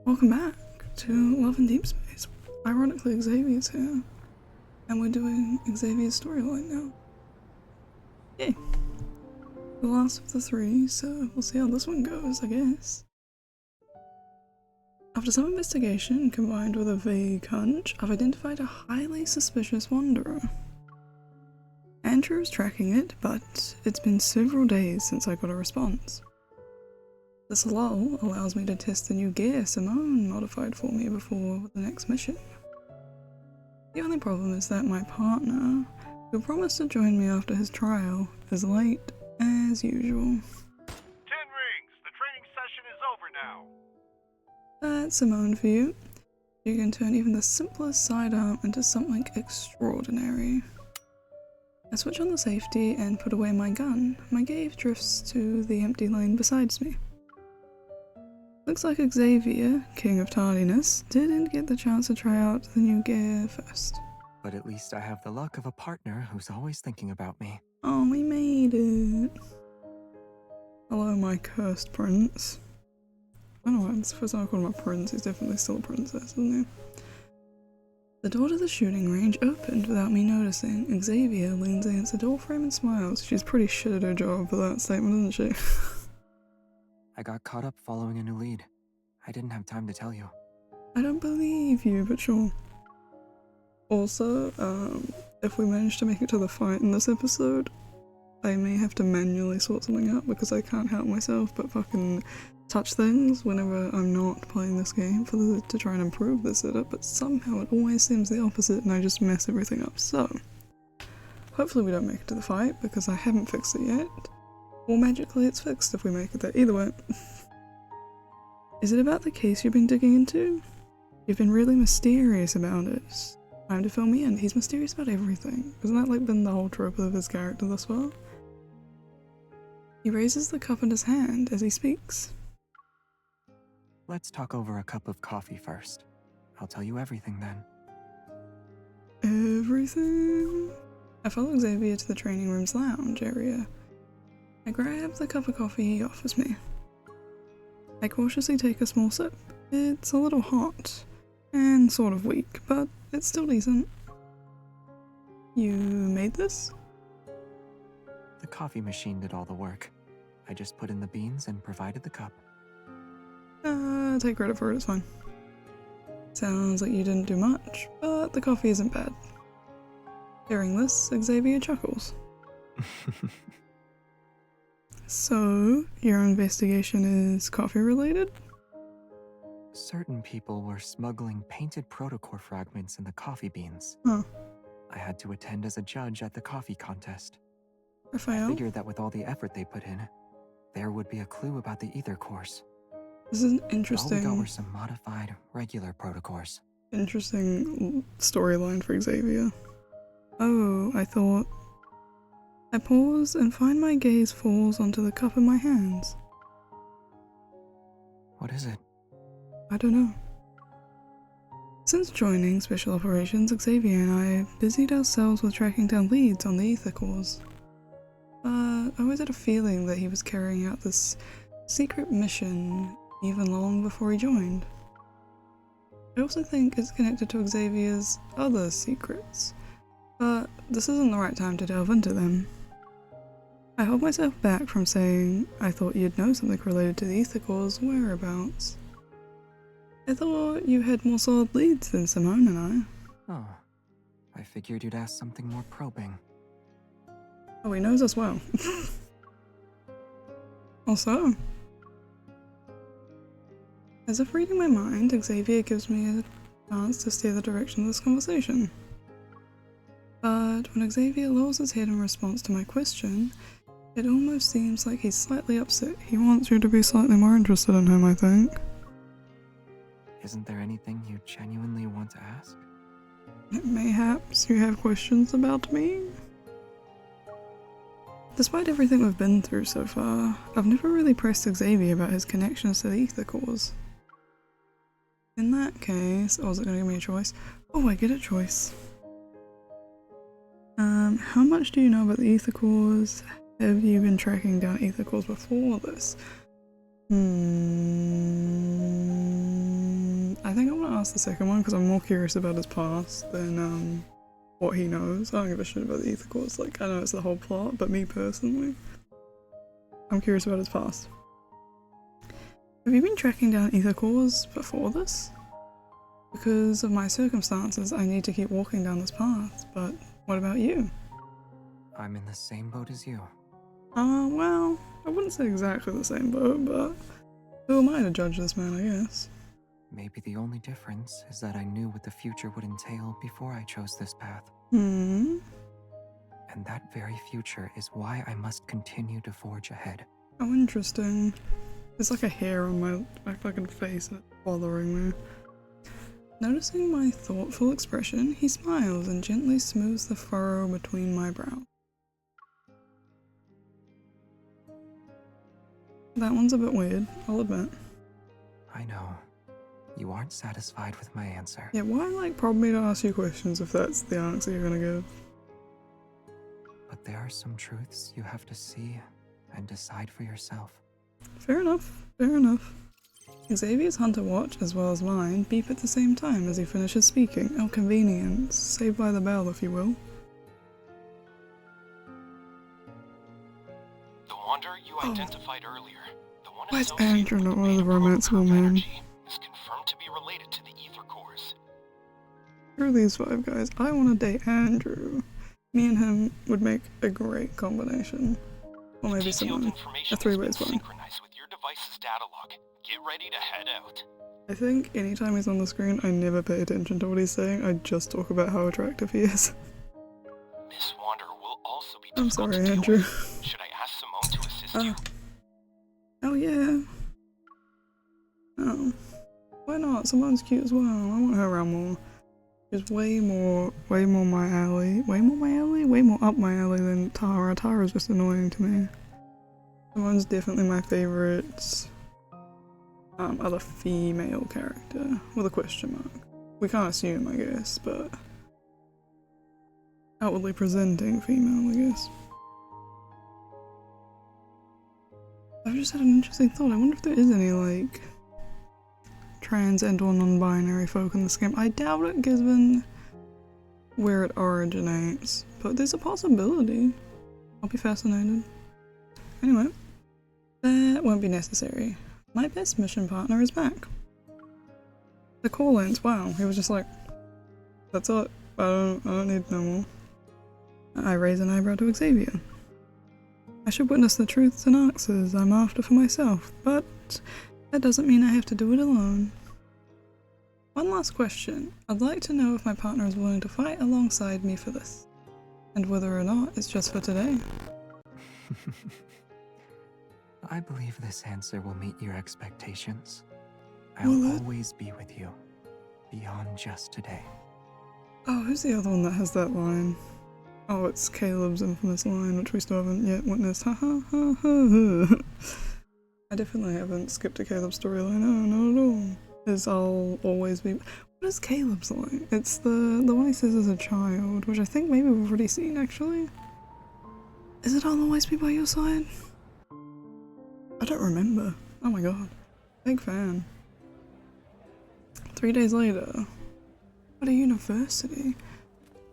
Welcome back to Love and Deep Space. Ironically, Xavier's here, and we're doing Xavier's storyline now. Yay! The last of the three, so we'll see how this one goes, I guess. After some investigation combined with a vague hunch, I've identified a highly suspicious wanderer. Andrew's tracking it, but it's been several days since I got a response. This lull allows me to test the new gear Simone modified for me before the next mission. The only problem is that my partner, who promised to join me after his trial, is late as usual. 10 rings! The training session is over now! That's Simone for you. You can turn even the simplest sidearm into something extraordinary. I switch on the safety and put away my gun. My gaze drifts to the empty lane beside me. Looks like Xavier, king of tardiness, didn't get the chance to try out the new gear first. But at least I have the luck of a partner who's always thinking about me. Oh, we made it. Hello, my cursed prince. I don't know, it's the first time I called him a prince. He's definitely still a princess, isn't he? The door to the shooting range opened without me noticing. Xavier leans against the doorframe and smiles. She's pretty shit at her job for that statement, isn't she? I got caught up following a new lead. I didn't have time to tell you. I don't believe you, but sure. Also, if we manage to make it to the fight in this episode, I may have to manually sort something out because I can't help myself but fucking touch things whenever I'm not playing this game to try and improve the setup, but somehow it always seems the opposite and I just mess everything up. So, hopefully we don't make it to the fight because I haven't fixed it yet. Or magically it's fixed if we make it there. Either way. Is it about the case you've been digging into? You've been really mysterious about it. Time to fill me in. He's mysterious about everything. Isn't that like been the whole trope of his character thus far? He raises the cup in his hand as he speaks. Let's talk over a cup of coffee first. I'll tell you everything then. Everything? I follow Xavier to the training room's lounge area. I grab the cup of coffee he offers me. I cautiously take a small sip. It's a little hot, and sort of weak, but it's still decent. You made this? The coffee machine did all the work. I just put in the beans and provided the cup. Take credit for it, it's fine. Sounds like you didn't do much, but the coffee isn't bad. Hearing this, Xavier chuckles. So, your investigation is coffee related? Certain people were smuggling painted protocore fragments in the coffee beans. Huh. I had to attend as a judge at the coffee contest. I Raphael? figured that with all the effort they put in, there would be a clue about the ether cores. This is an All we got interesting were some modified, regular protocores. storyline for Xavier. Oh, I thought... I pause and find my gaze falls onto the cup in my hands. What is it? I don't know. Since joining Special Operations, Xavier and I busied ourselves with tracking down leads on the ether cores. I always had a feeling that he was carrying out this secret mission even long before he joined. I also think it's connected to Xavier's other secrets, but this isn't the right time to delve into them. I hold myself back from saying I thought you'd know something related to the ether core's whereabouts. I thought you had more solid leads than Simone and I. Oh, I figured you'd ask something more probing. Oh, he knows us well. Also, as if reading my mind, Xavier gives me a chance to steer the direction of this conversation. But when Xavier lowers his head in response to my question, it almost seems like he's slightly upset. He wants you to be slightly more interested in him, I think. Isn't there anything you genuinely want to ask? Mayhaps you have questions about me? Despite everything we've been through so far, I've never really pressed Xavier about his connections to the ether cores. In that case, oh, is it going to give me a choice? Oh, I get a choice. How much do you know about the ether cores? Have you been tracking down ether cores before this? I think I want to ask the second one because I'm more curious about his past than what he knows. I don't give a shit about the ether cores. Like, I know it's the whole plot, but me personally, I'm curious about his past. Have you been tracking down ether cores before this? Because of my circumstances, I need to keep walking down this path, but what about you? I'm in the same boat as you. Well, I wouldn't say exactly the same boat, but who am I to judge this man, I guess? Maybe the only difference is that I knew what the future would entail before I chose this path. Hmm. And that very future is why I must continue to forge ahead. Oh, interesting. There's like a hair on my fucking face and it's bothering me. Noticing my thoughtful expression, he smiles and gently smooths the furrow between my brows. That one's a bit weird, I'll admit. I know. You aren't satisfied with my answer. Yeah, why like prod me to ask you questions if that's the answer you're gonna give? But there are some truths you have to see and decide for yourself. Fair enough, fair enough. Xavier's hunter watch, as well as mine, beep at the same time as he finishes speaking. Oh, convenience. Saved by the bell, if you will. The wanderer you identified earlier, the one Why is associated Andrew with not the one of the main probe romanceable of men? energy, is confirmed to be related to the ether cores. Screw these five guys. I want to date Andrew. Me and him would make a great combination. Or maybe Detailed someone. information A three-way has is been fine. synchronized with your device's data log. Get ready to head out. I think anytime he's on the screen, I never pay attention to what he's saying. I just talk about how attractive he is. This wanderer will also be I'm difficult sorry, to deal Andrew. with. Should I ask Simone to assist you? Oh yeah. Oh. Why not? Simone's cute as well. I want her around more. She's way more my alley. Way more my alley? Way more up my alley than Tara. Tara's just annoying to me. Simone's definitely my favourite other female character. With a question mark. We can't assume, I guess, but outwardly presenting female, I guess. I've just had an interesting thought. I wonder if there is any, like, trans and or non-binary folk in this game. I doubt it, given where it originates, but there's a possibility. I'll be fascinated. Anyway, that won't be necessary. My best mission partner is back. The call-ins, wow, he was just like, that's it, I don't need no more. I raise an eyebrow to Xavier. I should witness the truths and answers I'm after for myself, but that doesn't mean I have to do it alone. One last question. I'd like to know if my partner is willing to fight alongside me for this, and whether or not it's just for today. I believe this answer will meet your expectations. Will I'll it? always be with you, beyond just today. Oh, who's the other one that has that line? Oh, it's Caleb's infamous line, which we still haven't yet witnessed. Ha ha ha ha. I definitely haven't skipped a Caleb storyline. No, not at all. Is I'll always be. What is Caleb's line? It's the one he says as a child, which I think maybe we've already seen actually. Is it I'll always be by your side? I don't remember. Oh my god. Big fan. 3 days later. At a university.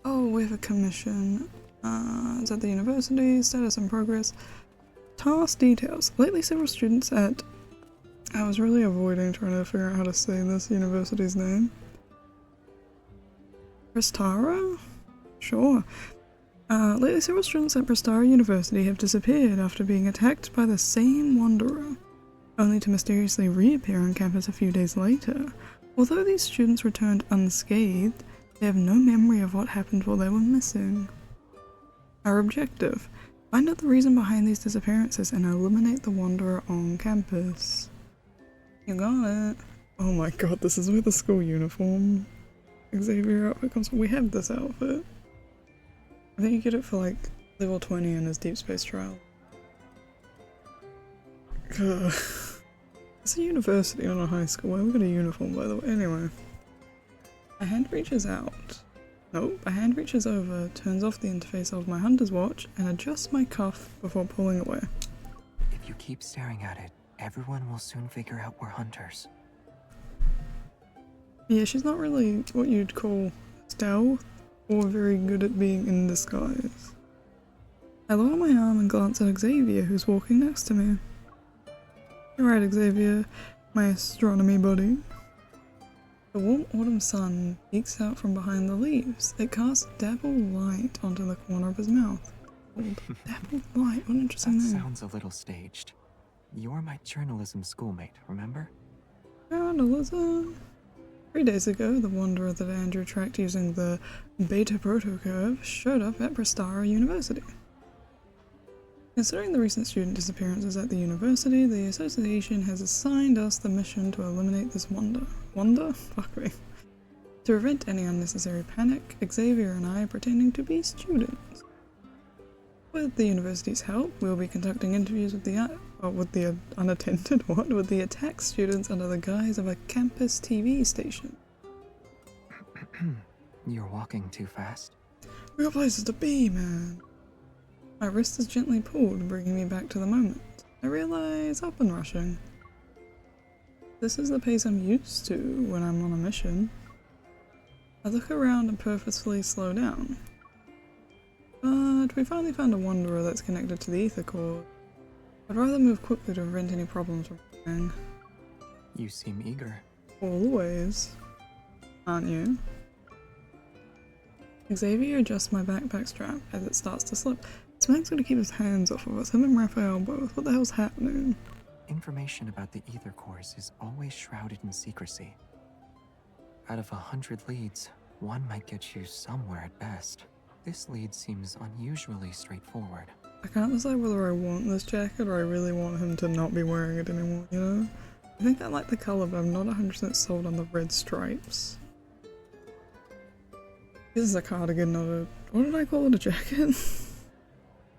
Oh, we have a commission. It's at the university. Status in progress. Task details. Lately, several students at... I was really avoiding trying to figure out how to say this university's name. Prestara? Sure. Lately, several students at Prestara University have disappeared after being attacked by the same wanderer, only to mysteriously reappear on campus a few days later. Although these students returned unscathed, they have no memory of what happened while they were missing. Our objective: find out the reason behind these disappearances and eliminate the wanderer on campus. You got it. Oh my god, this is where the school uniform Xavier outfit comes from. We have this outfit. I think you get it for like level 20 in his DeepSpace trial. Ugh. It's a university, not a high school. Why we got a uniform, by the way? Anyway. A hand reaches out. Nope, a hand reaches over, turns off the interface of my hunter's watch, and adjusts my cuff before pulling away. If you keep staring at it, everyone will soon figure out we're hunters. Yeah, she's not really what you'd call stealth or very good at being in disguise. I lower my arm and glance at Xavier, who's walking next to me. You're right, Xavier, my astronomy buddy. The warm autumn sun peeks out from behind the leaves. It casts dappled light onto the corner of his mouth. Dappled light, what an interesting That name. sounds a little staged. You're my journalism schoolmate, remember? Journalism. 3 days ago, the wanderer that Andrew tracked using the Beta Protocurve showed up at Prestara University. Considering the recent student disappearances at the university, the association has assigned us the mission to eliminate this wonder. Wonder? Fuck me. To prevent any unnecessary panic, Xavier and I are pretending to be students. With the university's help, we'll be conducting interviews with the unattended with the attack students under the guise of a campus TV station. You're walking too fast. We got places to be, man. My wrist is gently pulled, bringing me back to the moment. I realize I've been rushing. This is the pace I'm used to when I'm on a mission. I look around and purposefully slow down. But we finally found a wanderer that's connected to the ether core. I'd rather move quickly to prevent any problems from happening. You seem eager. Always. Aren't you? Xavier adjusts my backpack strap as it starts to slip. This man's gonna keep his hands off of us. Him and Raphael both. What the hell's happening? Information about the ether cores is always shrouded in secrecy. Out of 100 leads, one might get you somewhere at best. This lead seems unusually straightforward. I can't decide whether I want this jacket or I really want him to not be wearing it anymore, you know? I think I like the colour, but I'm not 100% sold on the red stripes. This is a cardigan, not a... what did I call it? A jacket?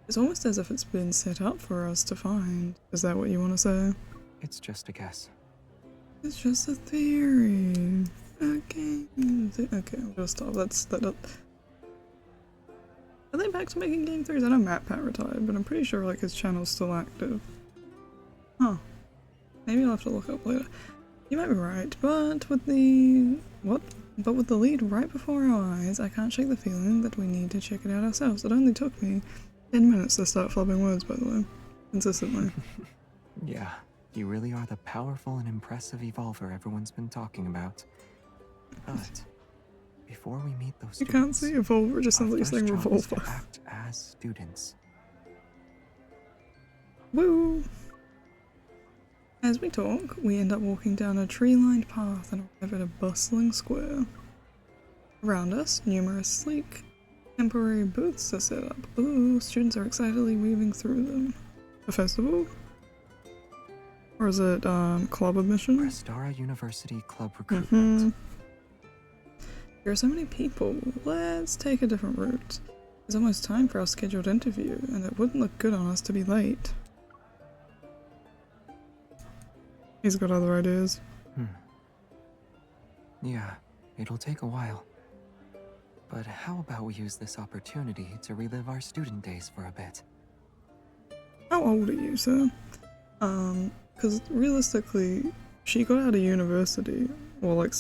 It's almost as if it's been set up for us to find. Is that what you want to say? It's just a guess. It's just a theory. Okay, okay, I'm gonna stop. That. Are they back to making game theories? I know MatPat retired, but I'm pretty sure like his channel's still active. Huh. Maybe I'll have to look up later. You might be right, but with the... what? But with the lead right before our eyes, I can't shake the feeling that we need to check it out ourselves. It only took me 10 minutes to start flubbing words, by the way. Consistently. Yeah, you really are the powerful and impressive evolver everyone's been talking about. But before we meet those You students, can't see Evolver, it just sounds our like you're saying first job is to revolver. act as students. Woo! As we talk, we end up walking down a tree-lined path and arrive at a bustling square. Around us, numerous sleek, temporary booths are set up. Ooh, students are excitedly weaving through them. A festival? Or is it, club admission? Prestara University Club recruitment. There are so many people. Let's take a different route. It's almost time for our scheduled interview, and it wouldn't look good on us to be late. He's got other ideas. Yeah, it'll take a while. But how about we use this opportunity to relive our student days for a bit? How old are you, sir? Because realistically, she got out of university, or like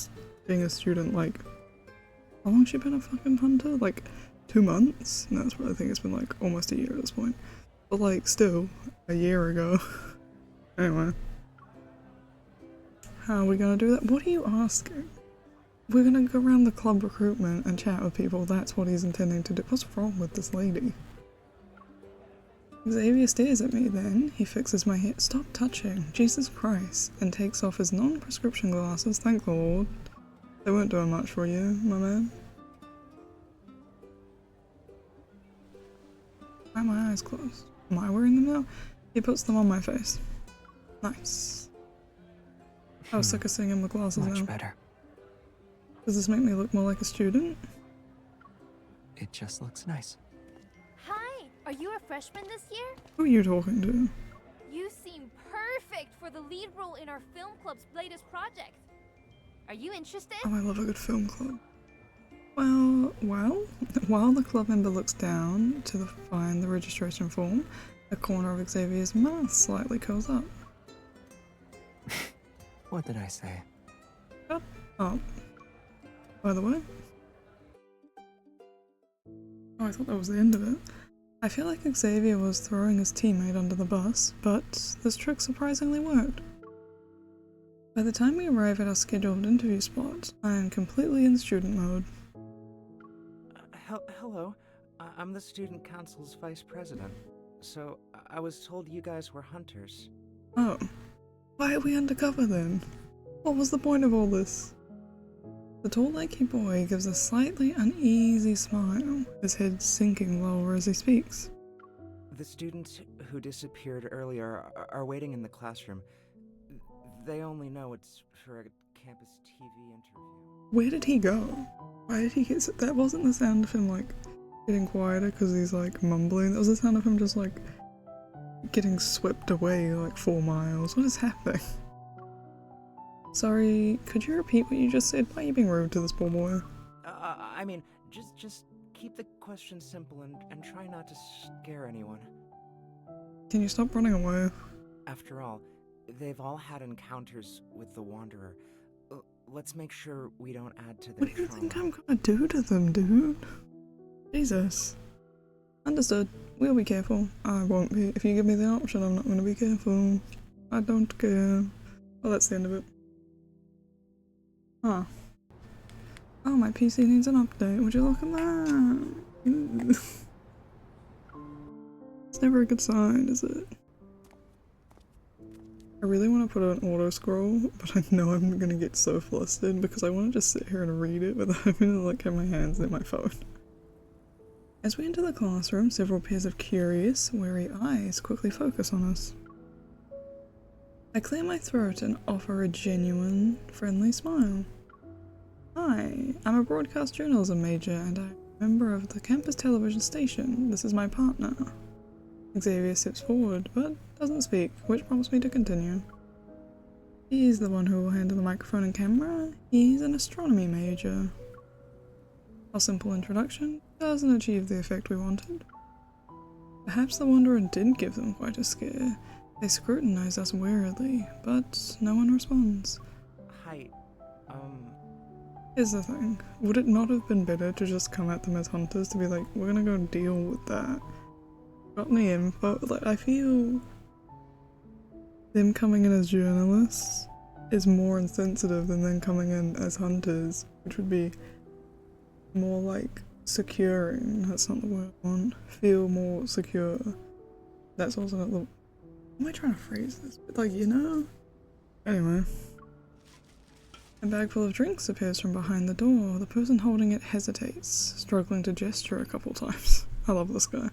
being a student, like, how long has she been a fucking hunter? Like, 2 months? No, that's what I think it's been like almost a year at this point. But like, still, a year ago. Anyway. How are we gonna do that? What are you asking? We're gonna go around the club recruitment and chat with people. That's what he's intending to do. What's wrong with this lady? Xavier stares at me then. He fixes my hair. Stop touching. Jesus Christ. And takes off his non-prescription glasses. Thank the Lord. They weren't doing much for you, my man. Why are my eyes closed? Am I wearing them now? He puts them on my face. Nice. I was sick of seeing him with glasses Much now. better. Does this make me look more like a student? It just looks nice. Hi, are you a freshman this year? Who are you talking to? You seem perfect for the lead role in our film club's latest project. Are you interested? Oh, I love a good film club. Well, while the club member looks down to find the registration form, a corner of Xavier's mouth slightly curls up. What did I say? Shut up. by the way. Oh, I thought that was the end of it. I feel like Xavier was throwing his teammate under the bus, but this trick surprisingly worked. By the time we arrive at our scheduled interview spot, I am completely in student mode. Hello. I'm the student council's vice president. So, I was told you guys were hunters. Oh. Why are we undercover then? What was the point of all this? The tall lanky boy gives a slightly uneasy smile, his head sinking lower as he speaks. The students who disappeared earlier are waiting in the classroom. They only know it's for a campus TV interview. Where did he go? Why did he get so— that wasn't the sound of him like getting quieter because he's like mumbling. That was the sound of him just like getting swept away like 4 miles. What is happening? Sorry, could you repeat what you just said? Why are you being rude to this poor boy? I mean, just keep the questions simple and try not to scare anyone. Can you stop running away? After all, they've all had encounters with the Wanderer. Let's make sure we don't add to their What do you trauma. think I'm gonna do to them, dude? Jesus. Understood. We'll be careful. I won't be. If you give me the option, I'm not gonna be careful. I don't care. Well, that's the end of it. Huh. Oh, my PC needs an update. Would you look at that? It's never a good sign, is it? I really want to put an auto scroll, but I know I'm gonna get so flustered because I want to just sit here and read it without having to like have my hands in my phone. As we enter the classroom, several pairs of curious, wary eyes quickly focus on us. I clear my throat and offer a genuine, friendly smile. Hi, I'm a broadcast journalism major and I'm a member of the campus television station. This is my partner. Xavier steps forward, but doesn't speak, which prompts me to continue. He's the one who will handle the microphone and camera. He's an astronomy major. Our simple introduction doesn't achieve the effect we wanted. Perhaps the Wanderer did give them quite a scare. They scrutinize us warily, but no one responds. Hi, Here's the thing. Would it not have been better to just come at them as hunters to be like, we're gonna go deal with that? Got any info? Like, I feel them coming in as journalists is more insensitive than them coming in as hunters, which would be more like securing. That's not the word I want. Feel more secure. That's also not the— how am I trying to phrase this? But like, you know? Anyway. A bag full of drinks appears from behind the door. The person holding it hesitates, struggling to gesture a couple times. I love this guy.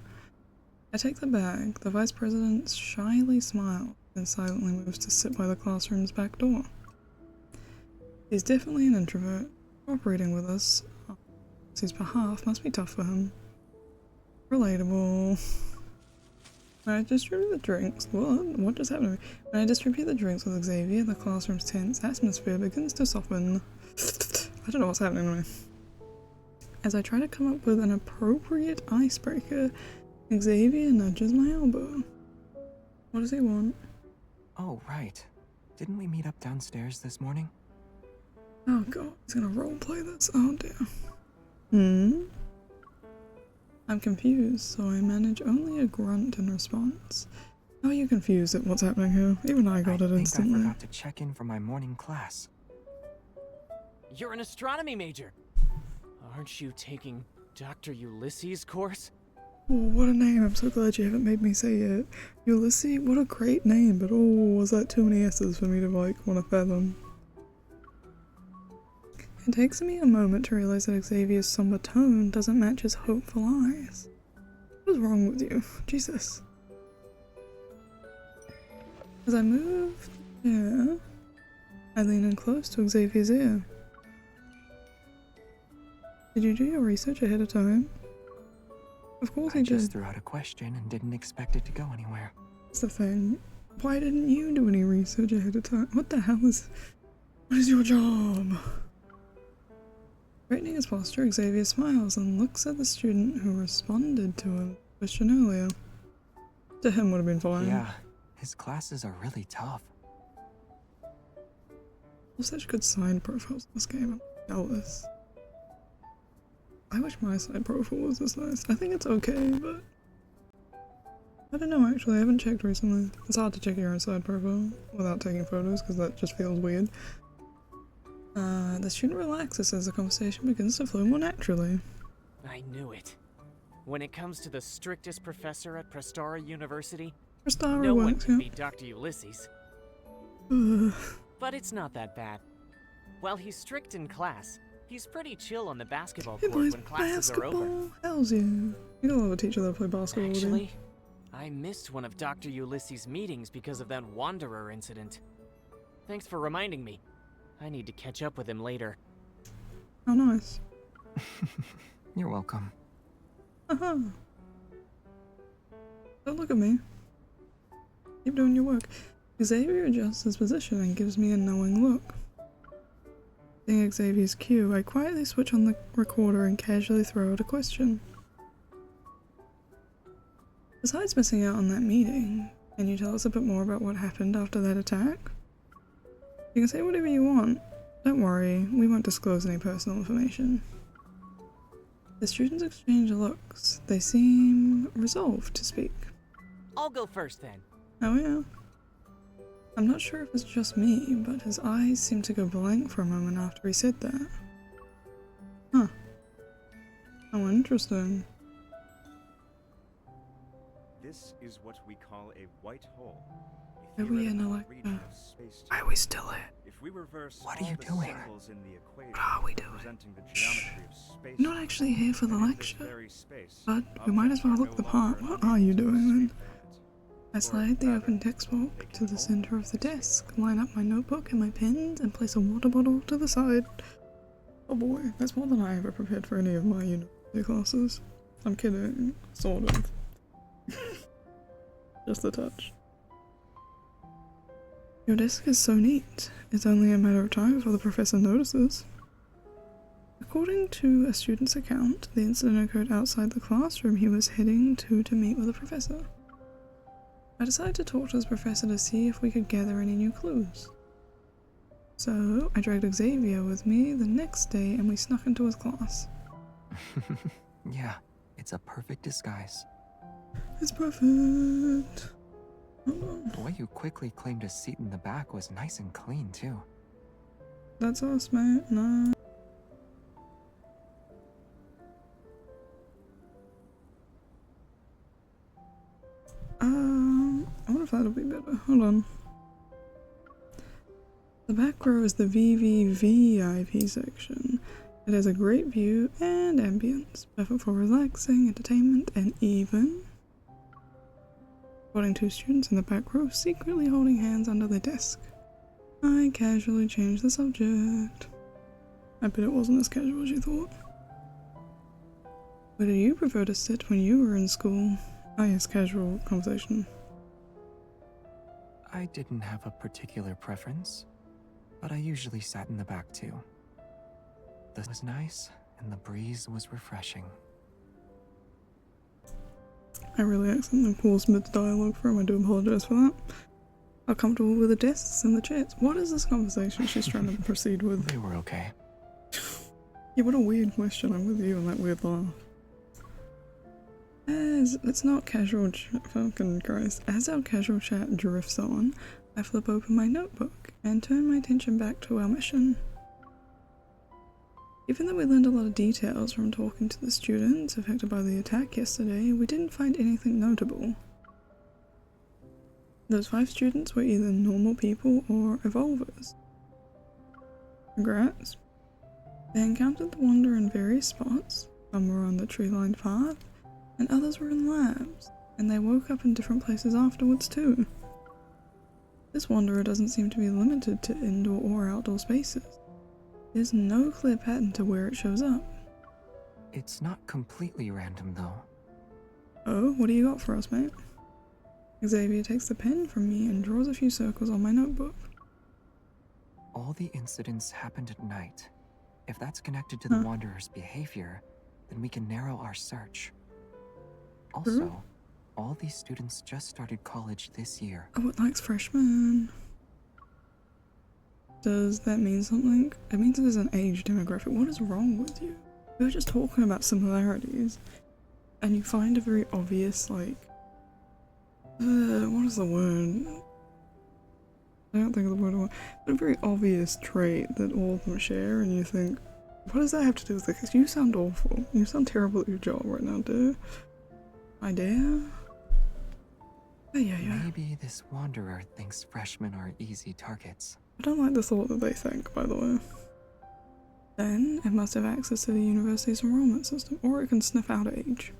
I take the bag. The vice president shyly smiles and silently moves to sit by the classroom's back door. He's definitely an introvert. Cooperating with us on his behalf must be tough for him. Relatable. When I distribute the drinks— what just happened to me? When I distribute the drinks with Xavier, the classroom's tense atmosphere begins to soften. I don't know what's happening to me. As I try to come up with an appropriate icebreaker, Xavier nudges my elbow. What does he want? Oh, right. Didn't we meet up downstairs this morning? Oh god, he's gonna roleplay this. Oh dear. I'm confused, so I manage only a grunt in response. How are you confused at what's happening here? Even I got it instantly. I forgot to check in for my morning class. You're an astronomy major. Aren't you taking Dr. Ulysses' course? Oh, what a name. I'm so glad you haven't made me say it. Ulysses, what a great name, but oh, was that too many S's for me to like want to fathom? It takes me a moment to realize that Xavier's somber tone doesn't match his hopeful eyes. What is wrong with you? Jesus. As I move, I lean in close to Xavier's ear. Did you do your research ahead of time? Of course I I just did. threw out a question and didn't expect it to go anywhere. That's the thing. Why didn't you do any research ahead of time? What the hell is— what is your job? Straightening his posture, Xavier smiles and looks at the student who responded to a question earlier. To him would have been fine. Yeah, his classes are really tough. All such good side profiles in this game. I'm jealous. I wish my side profile was this nice. I think it's okay, but I don't know actually, I haven't checked recently. It's hard to check your own side profile without taking photos because that just feels weird. The student relaxes as the conversation begins to flow more naturally. I knew it. When it comes to the strictest professor at Prestara University, Prestara no one works, can yeah. beat Dr. Ulysses. Ugh. But it's not that bad. While he's strict in class, he's pretty chill on the basketball He court plays when classes are over. basketball. Hells yeah. You gotta love a teacher that play basketball with you. Actually, I missed one of Dr. Ulysses' meetings because of that Wanderer incident. Thanks for reminding me. I need to catch up with him later. Oh, nice. You're welcome. Haha. Don't look at me. Keep doing your work. Xavier adjusts his position and gives me a knowing look. Seeing Xavier's cue, I quietly switch on the recorder and casually throw out a question. Besides missing out on that meeting, can you tell us a bit more about what happened after that attack? You can say whatever you want. Don't worry, we won't disclose any personal information. The students exchange looks. They seem resolved to speak. I'll go first then. Oh yeah. I'm not sure if it's just me, but his eyes seemed to go blank for a moment after he said that. Huh. Oh, interesting. This is what we call a white hole. Are we in a lecture? Why are we still here? If we reverse What are all you the doing? symbols in the equation What are we doing? representing the geometry of space, You're not actually here for the then in this lecture, very space, but we might as well objects look are the no part. longer What are you unable to doing then? escape from it. I slide the open textbook to the center of the desk, line up my notebook and my pens, and place a water bottle to the side. Oh boy, that's more than I ever prepared for any of my university classes. I'm kidding, sort of. Just a touch. Your desk is so neat. It's only a matter of time before the professor notices. According to a student's account, the incident occurred outside the classroom he was heading to meet with the professor. I decided to talk to his professor to see if we could gather any new clues. So, I dragged Xavier with me the next day and we snuck into his class. Yeah, it's a perfect disguise. It's perfect. Hold on. The way you quickly claimed a seat in the back was nice and clean, too. That's us, mate. No. I wonder if that'll be better. Hold on. The back row is the VVVIP section. It has a great view and ambience, perfect for relaxing, entertainment, and even spotting two students in the back row secretly holding hands under their desk. I casually changed the subject. I bet it wasn't as casual as you thought. Where did you prefer to sit when you were in school? Ah yes, casual conversation. I didn't have a particular preference, but I usually sat in the back too. The sun was nice, and the breeze was refreshing. I really accidentally paused mid-dialogue for him. I do apologize for that. How comfortable with the desks and the chairs? What is this conversation she's trying to proceed with? They were okay. Yeah, what a weird question. I'm with you on that weird laugh. It's not casual fucking Christ. As our casual chat drifts on, I flip open my notebook and turn my attention back to our mission. Even though we learned a lot of details from talking to the students affected by the attack yesterday, we didn't find anything notable. Those 5 students were either normal people or evolvers. Congrats. They encountered the Wanderer in various spots. Some were on the tree-lined path, and others were in labs, and they woke up in different places afterwards too. This Wanderer doesn't seem to be limited to indoor or outdoor spaces. There's no clear pattern to where it shows up. It's not completely random, though. Oh, what do you got for us, mate? Xavier takes the pen from me and draws a few circles on my notebook. All the incidents happened at night. If that's connected to the Wanderer's behavior, then we can narrow our search. Also, all these students just started college this year. Oh, it likes freshmen. Does that mean something? It means there's an age demographic. What is wrong with you? we were just talking about similarities, and you find a very obvious, like, what is the word? I don't think of the word, but a very obvious trait that all of them share, and you think, what does that have to do with it? Because you sound awful. You sound terrible at your job right now, dear. My dear? Yeah. Maybe this wanderer thinks freshmen are easy targets. I don't like the thought that they think, by the way. Then, it must have access to the university's enrollment system, or it can sniff out age.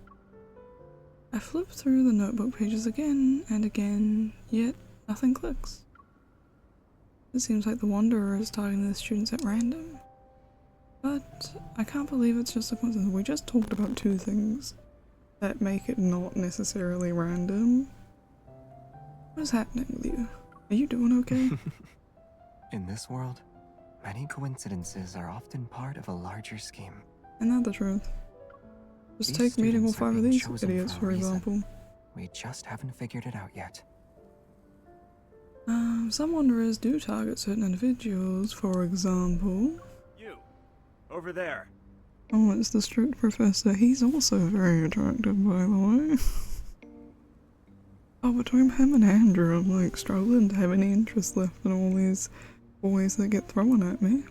I flip through the notebook pages again and again, yet nothing clicks. It seems like the wanderer is targeting the students at random. But I can't believe it's just a coincidence. We just talked about two things that make it not necessarily random. What is happening with you? Are you doing okay? In this world, many coincidences are often part of a larger scheme. Isn't that the truth? Just These take meeting all students are 5 of being these chosen idiots, for a for reason. example. We just haven't figured it out yet. Some wanderers do target certain individuals, for example. You! Over there! Oh, it's the strict professor. He's also very attractive, by the way. Oh, between him and Andrew, I'm like struggling to have any interest left in all these boys that get thrown at me.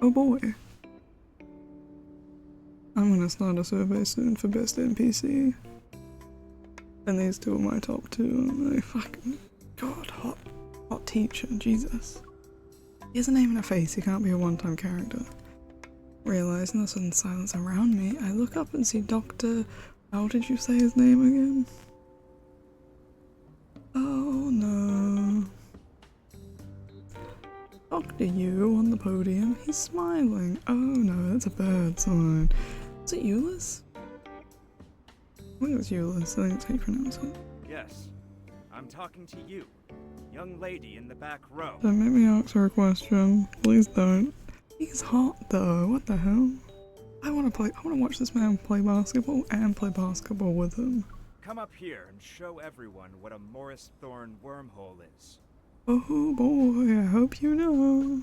Oh boy. I'm gonna start a survey soon for best NPC. And these two are my top 2, and they fucking... God, hot teacher, Jesus. He has a name and a face, he can't be a one-time character. Realizing the sudden silence around me, I look up and see Dr. How did you say his name again? Oh no. Dr. Yu on the podium, he's smiling. Oh no, that's a bad sign. Is it Euless? I think it was Euless, I think that's how you pronounce it. Yes. I'm talking to you. Young lady in the back row. Don't make me ask her a question. Please don't. He's hot though, what the hell? I wanna watch this man play basketball and play basketball with him. Come up here and show everyone what a Morris Thorn wormhole is. Oh boy, I hope you know.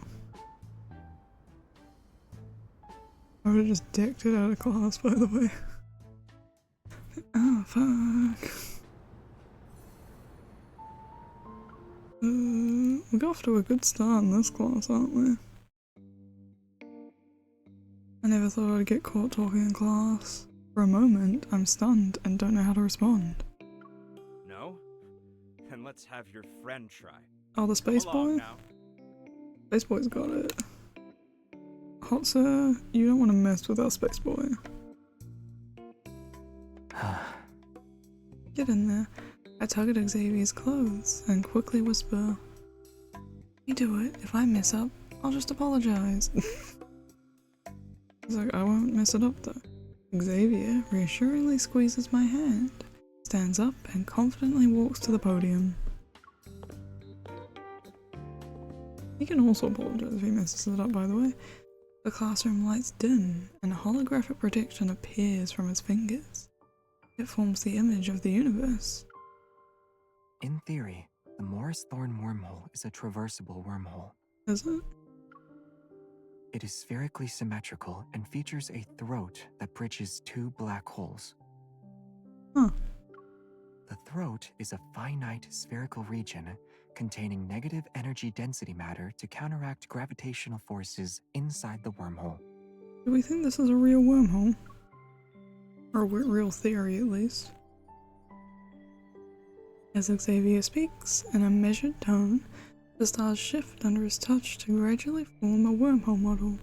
I would've just dicked it out of class, by the way. Oh, fuck. We're off to a good start in this class, aren't we? I never thought I'd get caught talking in class. For a moment, I'm stunned and don't know how to respond. No? Then let's have your friend try. Oh, the space Come along boy? now. Space boy's got it. Hot sir, you don't want to mess with our space boy. Get in there. I tug at Xavier's clothes and quickly whisper, "You do it. If I mess up, I'll just apologize." He's like, "I won't mess it up though." Xavier reassuringly squeezes my hand, stands up and confidently walks to the podium. He can also apologize if he messes it up, by the way. The classroom lights dim and a holographic projection appears from his fingers. It forms the image of the universe. In theory, the Morris Thorn wormhole is a traversable wormhole. Is it? It is spherically symmetrical and features a throat that bridges 2 black holes. Huh. The throat is a finite spherical region containing negative energy density matter to counteract gravitational forces inside the wormhole. Do we think this is a real wormhole? Or a real theory, at least. As Xavier speaks, in a measured tone, the stars shift under his touch to gradually form a wormhole model.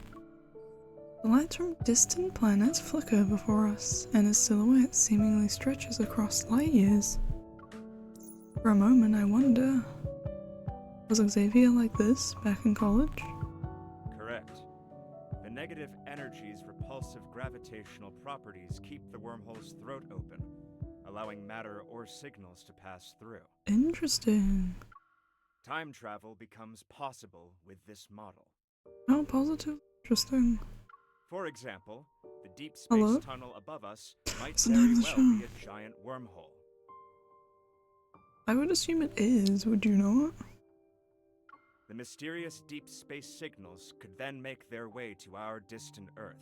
The lights from distant planets flicker before us, and his silhouette seemingly stretches across light years. For a moment I wonder, was Xavier like this back in college? Correct. The negative energy's repulsive gravitational properties keep the wormhole's throat open, allowing matter or signals to pass through. Interesting. Time travel becomes possible with this model. How positive. Interesting. For example, the deep space Hello? tunnel above us might What's the name very of the well show? be a giant wormhole. I would assume it is, would you not? The mysterious deep space signals could then make their way to our distant Earth,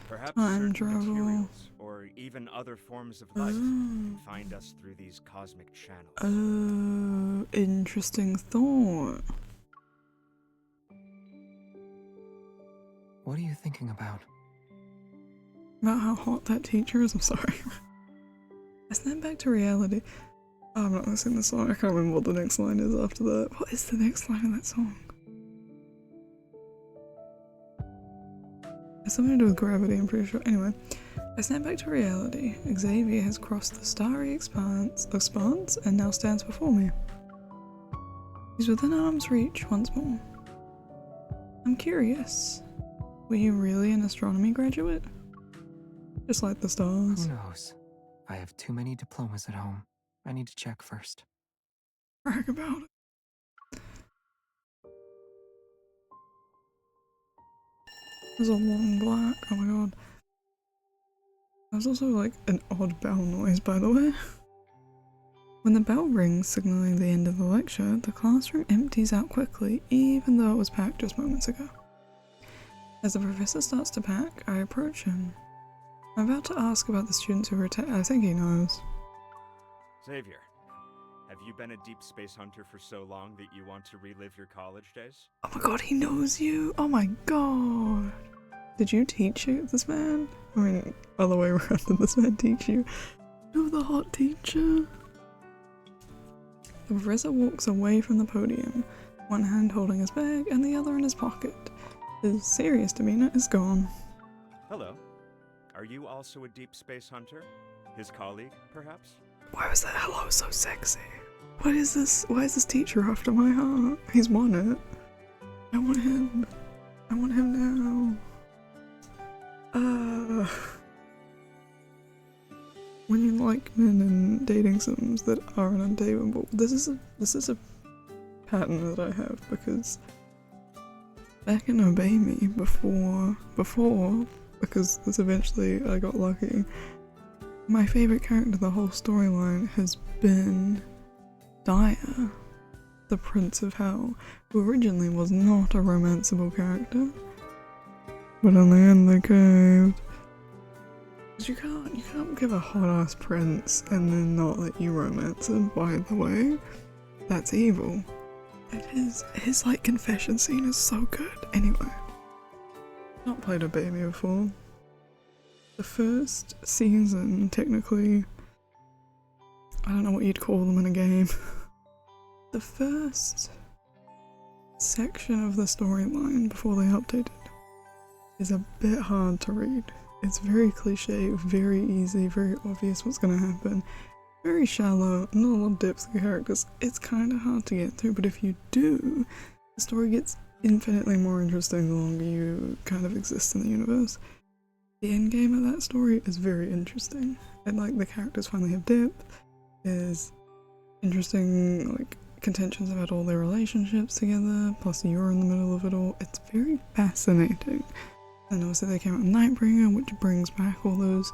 Perhaps Time certain travel. materials, or even other forms of life, can find us through these cosmic channels. Oh, interesting thought. What are you thinking about? About how hot that teacher is? I'm sorry. I snap back to reality. Oh, I'm not gonna sing the song. I can't remember what the next line is after that. What is the next line of that song? It's something to do with gravity, I'm pretty sure. Anyway, I snap back to reality. Xavier has crossed the starry expanse and now stands before me. He's within arm's reach once more. I'm curious. Were you really an astronomy graduate? Just like the stars. Who knows? I have too many diplomas at home. I need to check first. Brag about it. There's a long black. Oh my god. There's also like an odd bell noise, by the way. When the bell rings, signaling the end of the lecture, the classroom empties out quickly, even though it was packed just moments ago. As the professor starts to pack, I approach him. I'm about to ask about the students who retired. I think he knows. Xavier, have you been a deep space hunter for so long that you want to relive your college days? Oh my god, he knows you! Oh my god! Did you teach this man? I mean, other way around, did this man teach you? No, the hot teacher! The professor walks away from the podium, one hand holding his bag and the other in his pocket. His serious demeanor is gone. Hello. Are you also a deep space hunter? His colleague, perhaps? Why was that hello so sexy? What is this? Why is this teacher after my heart? He's won it. I want him. I want him now. When you like men in dating sims that aren't undateable, this is a pattern that I have, because back in Obey Me before, because this eventually I got lucky, my favorite character the whole storyline has been Daya, the Prince of Hell, who originally was not a romanceable character, but in the end they caved. Because you can't give a hot ass prince and then not let you romance him, by the way. That's evil. And his like confession scene is so good. Anyway. Not played Obey Me before. The first season, technically, I don't know what you'd call them in a game. The first section of the storyline before they updated is a bit hard to read. It's very cliche, very easy, very obvious what's gonna happen. Very shallow, not a lot of depth of characters. It's kind of hard to get through, but if you do, the story gets infinitely more interesting the longer you kind of exist in the universe. The endgame of that story is very interesting. And like the characters finally have depth. There's interesting like contentions about all their relationships together, plus you're in the middle of it all. It's very fascinating. And obviously they came out with Nightbringer, which brings back all those.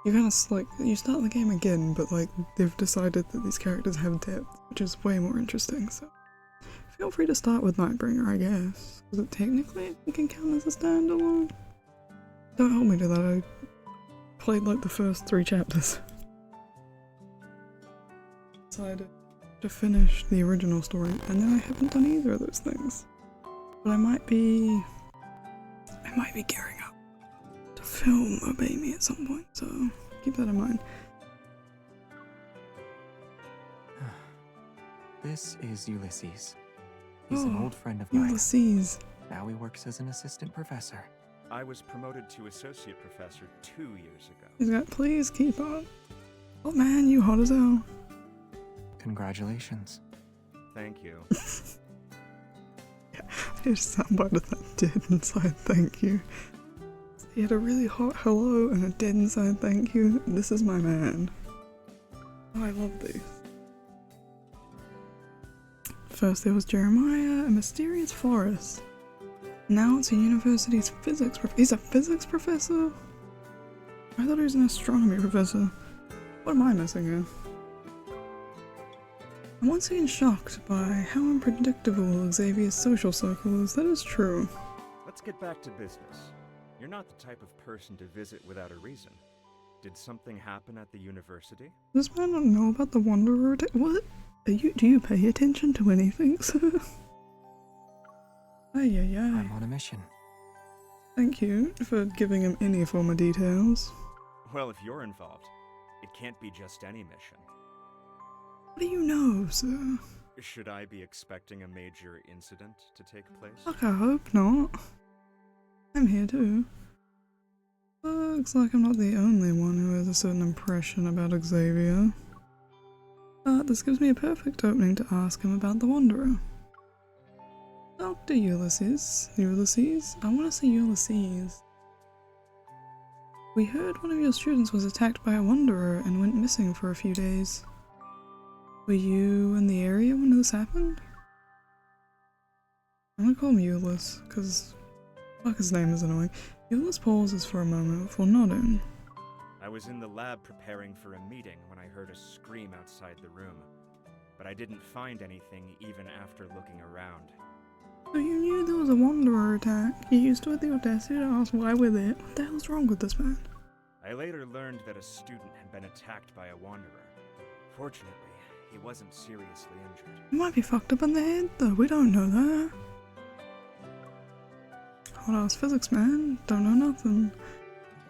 You kind of like, you start the game again, but like they've decided that these characters have depth, which is way more interesting, so feel free to start with Nightbringer, I guess. Because it technically it can count as a standalone. Don't hold me to that, I played like the first 3 chapters. Decided to finish the original story, and then I haven't done either of those things. But I might be gearing up to film Obey Me at some point, so keep that in mind. This is Ulysses. He's an old friend of mine. Ulysses. Now he works as an assistant professor. I was promoted to associate professor 2 years ago. He's got, please keep on. Oh man, you hot as hell. Congratulations. Thank you. Yeah, I just soundbite of that dead inside thank you. He had a really hot hello and a dead inside thank you. This is my man. Oh, I love these. First there was Jeremiah, a mysterious forest. Now it's a university's physics professor. He's a physics professor? I thought he was an astronomy professor. What am I missing here? I'm once again shocked by how unpredictable Xavier's social circle is. That is true. Let's get back to business. You're not the type of person to visit without a reason. Did something happen at the university? Does man not know about the Wanderer? What? Do you pay attention to anything, sir? Ay, ay, ay. I'm on a mission. Thank you for giving him any form of details. Well, if you're involved, it can't be just any mission. What do you know, sir? Should I be expecting a major incident to take place? Fuck, I hope not. I'm here too. Looks like I'm not the only one who has a certain impression about Xavier. But this gives me a perfect opening to ask him about the Wanderer. Dr. Ulysses? I want to say Ulysses. We heard one of your students was attacked by a Wanderer and went missing for a few days. Were you in the area when this happened? I'm gonna call him Ulysses, because fuck, his name is annoying. Ulysses pauses for a moment before nodding. I was in the lab preparing for a meeting when I heard a scream outside the room, but I didn't find anything even after looking around. So you knew there was a Wanderer attack, you used to have the audacity to ask why we're there? What the hell's wrong with this man? I later learned that a student had been attacked by a Wanderer. Fortunately, he wasn't seriously injured. He might be fucked up in the head though, we don't know that. Hot ass physics, man. Don't know nothing.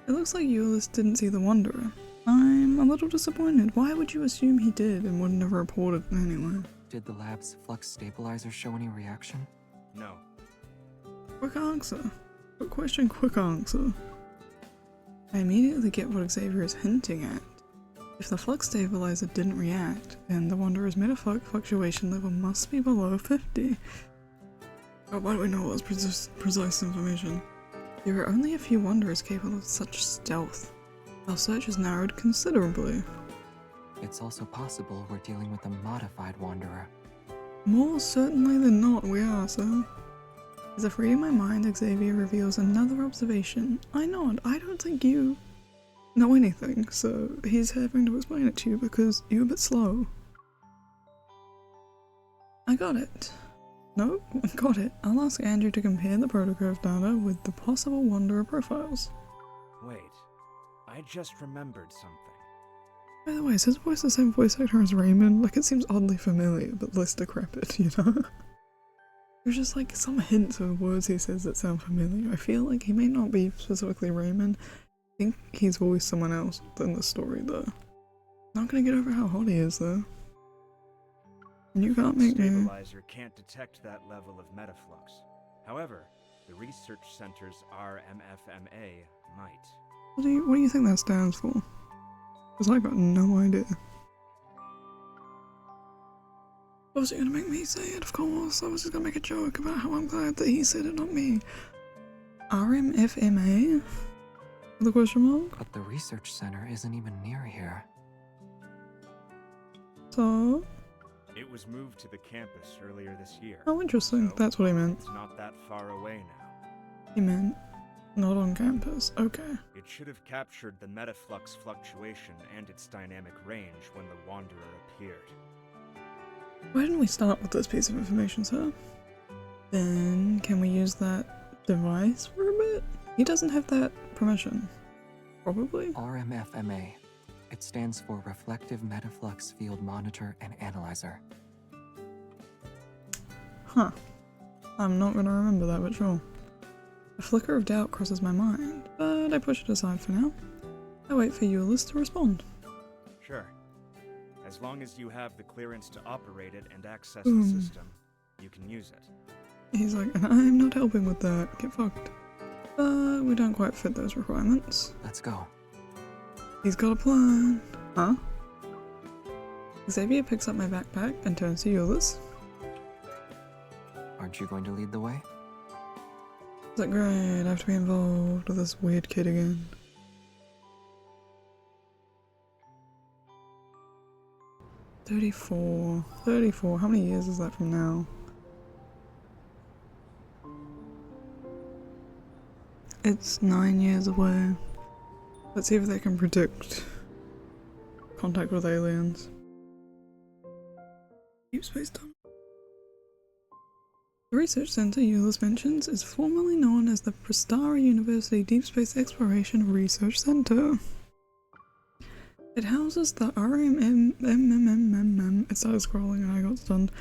It looks like Ulysses didn't see the Wanderer. I'm a little disappointed. Why would you assume he did and wouldn't have reported it anyway? Did the lab's flux stabilizer show any reaction? No. Quick answer. Quick question, quick answer. I immediately get what Xavier is hinting at. If the flux stabilizer didn't react, then the Wanderer's metaflux fluctuation level must be below 50. Oh, why do we know all this precise information? There are only a few Wanderers capable of such stealth. Our search is narrowed considerably. It's also possible we're dealing with a modified Wanderer. More certainly than not, we are, sir. As if reading my mind, Xavier reveals another observation. I nod. I don't think you know anything, so he's having to explain it to you because you're a bit slow. I got it. Nope, got it. I'll ask Andrew to compare the protocurve data with the possible Wanderer profiles. Wait, I just remembered something. By the way, is his voice the same voice actor as Raymond? Like, it seems oddly familiar, but less decrepit, you know? There's just like some hints of words he says that sound familiar. I feel like he may not be specifically Raymond. I think he's voiced someone else in the story though. Not gonna get over how hot he is though. And you can't make me. The stabilizer can't detect that level of metaflux. However, the research center's RMFMA might. What do you think that stands for? Because I got no idea. What was he gonna make me say it? Of course, I was just gonna make a joke about how I'm glad that he said it, not me. RMFMA? The question mark? But the research center isn't even near here. So? It was moved to the campus earlier this year. Oh, interesting. So that's what he meant. It's not that far away now. He meant not on campus. Okay. It should have captured the metaflux fluctuation and its dynamic range when the Wanderer appeared. Why didn't we start with this piece of information, sir? Then, can we use that device for a bit? He doesn't have that permission. Probably? RMFMA. It stands for Reflective Metaflux Field Monitor and Analyzer. Huh. I'm not gonna remember that, but sure. A flicker of doubt crosses my mind, but I push it aside for now. I wait for Ulysses to respond. Sure. As long as you have the clearance to operate it and access the system, you can use it. He's like, I'm not helping with that, get fucked. But we don't quite fit those requirements. Let's go. He's got a plan. Huh? Xavier picks up my backpack and turns to Ulysses. Aren't you going to lead the way? Is that great? I have to be involved with this weird kid again. $34. How many years is that from now? It's 9 years away. Let's see if they can predict contact with aliens. DeepSpace done. The research center Euless mentions is formerly known as the Prestara University Deep Space Exploration Research Center. It houses the it started scrolling and I got stunned.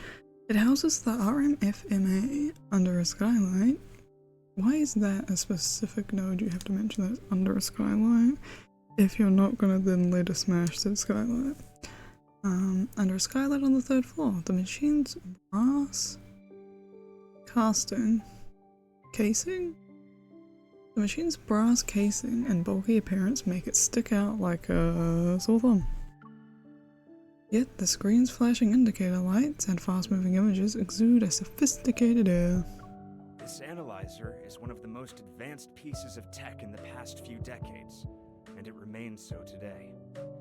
It houses the RMFMA under a skylight. Why is that a specific node you have to mention that it's under a skylight? If you're not gonna then later smash said skylight. Under a skylight on the 3rd floor. The machine's brass casing? The machine's brass casing and bulky appearance make it stick out like a sore thumb. Yet the screen's flashing indicator lights and fast-moving images exude a sophisticated air. This analyzer is one of the most advanced pieces of tech in the past few decades, and it remains so today.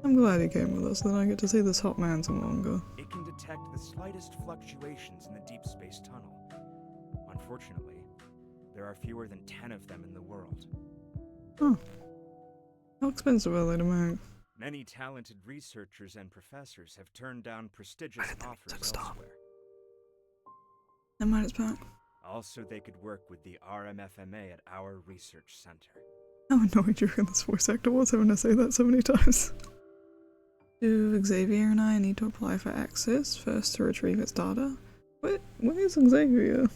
I'm glad he came with us, then I get to see this hot man some longer. It can detect the slightest fluctuations in the deep space tunnel. Unfortunately, there are fewer than 10 of them in the world. Huh. How expensive are they to make? Many talented researchers and professors have turned down prestigious offers elsewhere. That might as pack. Also, they could work with the RMFMA at our research center. How annoyed you in this voice actor was having to say that so many times. Do Xavier and I need to apply for access first to retrieve its data? Where's Xavier?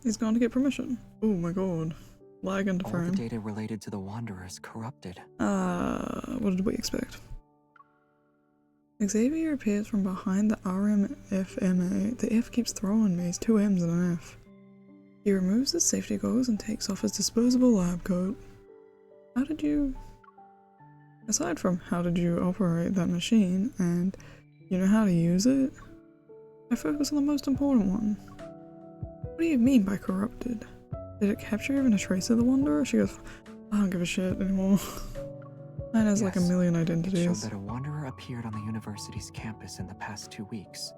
He's gone to get permission. Oh my god. Lag into All frame. the data related to the Wanderers corrupted. What did we expect? Xavier appears from behind the RMFMA. The F keeps throwing me. It's 2 M's and an F. He removes his safety goggles and takes off his disposable lab coat. How did you... Aside from how did you operate that machine and you know how to use it, I focus on the most important one. What do you mean by corrupted? Did it capture even a trace of the Wanderer? She goes, I don't give a shit anymore. Mine has like a million It identities. showed that a Wanderer appeared on the university's campus in the past 2 weeks.